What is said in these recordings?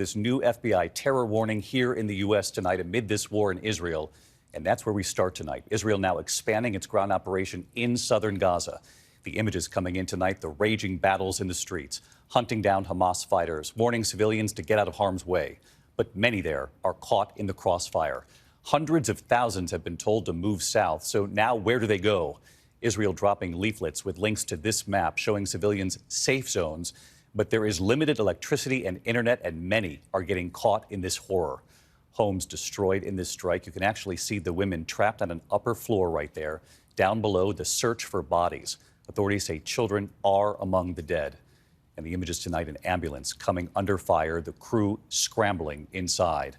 This new FBI terror warning here in the U.S. tonight amid this war in Israel. And that's where we start tonight. Israel now expanding its ground operation in southern Gaza. The images coming in tonight, the raging battles in the streets, hunting down Hamas fighters, warning civilians to get out of harm's way. But many there are caught in the crossfire. Hundreds of thousands have been told to move south. So now where do they go? Israel dropping leaflets with links to this map showing civilians safe zones. But there is limited electricity and internet, and many are getting caught in this horror. Homes destroyed in this strike. You can actually see the women trapped on an upper floor right there. Down below, the search for bodies. Authorities say children are among the dead. And the images tonight, an ambulance coming under fire, the crew scrambling inside.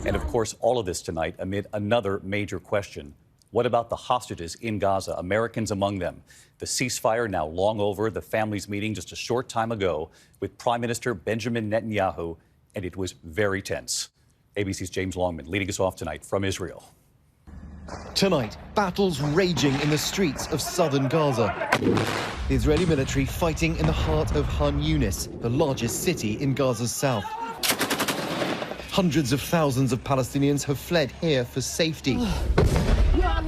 And of course, all of this tonight amid another major question. What about the hostages in Gaza, Americans among them? The ceasefire now long over, the families meeting just a short time ago with Prime Minister Benjamin Netanyahu, and it was very tense. ABC's James Longman leading us off tonight from Israel. Tonight, battles raging in the streets of southern Gaza. The Israeli military fighting in the heart of Khan Yunis, the largest city in Gaza's south. Hundreds of thousands of Palestinians have fled here for safety.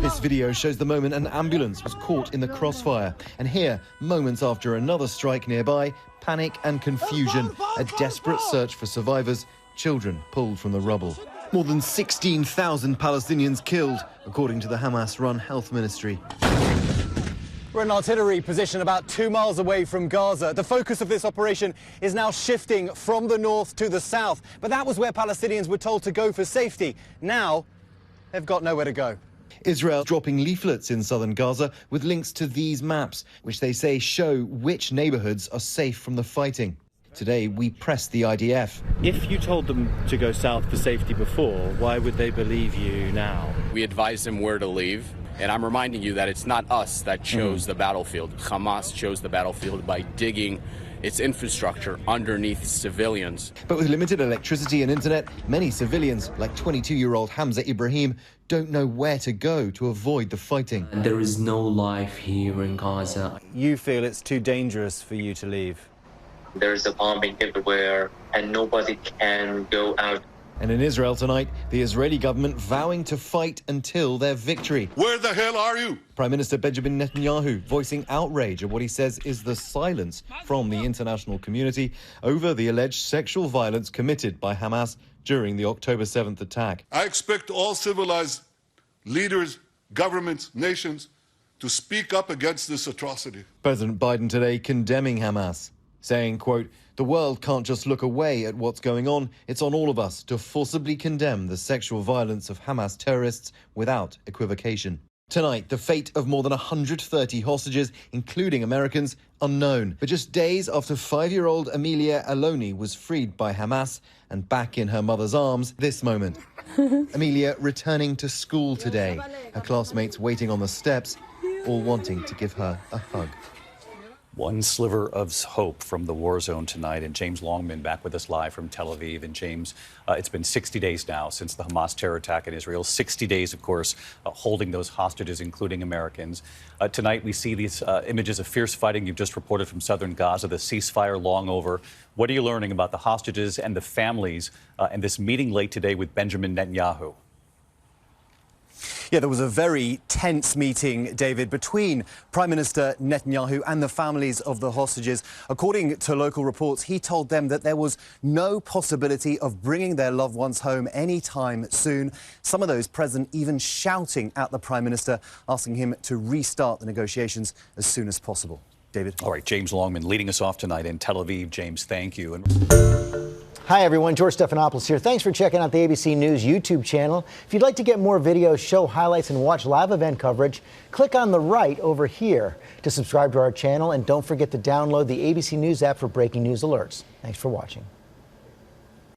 This video shows the moment an ambulance was caught in the crossfire. And here, moments after another strike nearby, panic and confusion, a desperate search for survivors, children pulled from the rubble. More than 16,000 Palestinians killed, according to the Hamas-run health ministry. We're in an artillery position about 2 miles away from Gaza. The focus of this operation is now shifting from the north to the south. But that was where Palestinians were told to go for safety. Now, they've got nowhere to go. Israel dropping leaflets in southern Gaza with links to these maps, which they say show which neighborhoods are safe from the fighting. Today, we pressed the IDF. If you told them to go south for safety before, why would they believe you now? We advised them where to leave, and I'm reminding you that it's not us that chose the battlefield. Hamas chose the battlefield by digging its infrastructure underneath civilians. But with limited electricity and internet, many civilians, like 22-year-old Hamza Ibrahim, don't know where to go to avoid the fighting. There is no life here in Gaza. You feel it's too dangerous for you to leave? There's a bombing everywhere and nobody can go out. And in Israel tonight, the Israeli government vowing to fight until their victory. Where the hell are you? Prime Minister Benjamin Netanyahu voicing outrage at what he says is the silence from the international community over the alleged sexual violence committed by Hamas during the October 7th attack. I expect all civilized leaders, governments, nations to speak up against this atrocity. President Biden today condemning Hamas, saying, quote, "The world can't just look away at what's going on. It's on all of us to forcibly condemn the sexual violence of Hamas terrorists without equivocation." Tonight, the fate of more than 130 hostages, including Americans, unknown. But just days after 5-year-old Amelia Aloni was freed by Hamas and back in her mother's arms, this moment. Amelia returning to school today, her classmates waiting on the steps, all wanting to give her a hug. One sliver of hope from the war zone tonight. And James Longman back with us live from Tel Aviv. And James, it's been 60 days now since the Hamas terror attack in Israel. 60 days, of course, holding those hostages, including Americans. Tonight, we see these images of fierce fighting you've just reported from southern Gaza, the ceasefire long over. What are you learning about the hostages and the families and this meeting late today with Benjamin Netanyahu? Yeah, there was a very tense meeting, David, between Prime Minister Netanyahu and the families of the hostages. According to local reports, he told them that there was no possibility of bringing their loved ones home anytime soon. Some of those present even shouting at the Prime Minister, asking him to restart the negotiations as soon as possible. David. All right, James Longman leading us off tonight in Tel Aviv. James, thank you. Hi, everyone. George Stephanopoulos here. Thanks for checking out the ABC News YouTube channel. If you'd like to get more videos, show highlights, and watch live event coverage, click on the right over here to subscribe to our channel. And don't forget to download the ABC News app for breaking news alerts. Thanks for watching.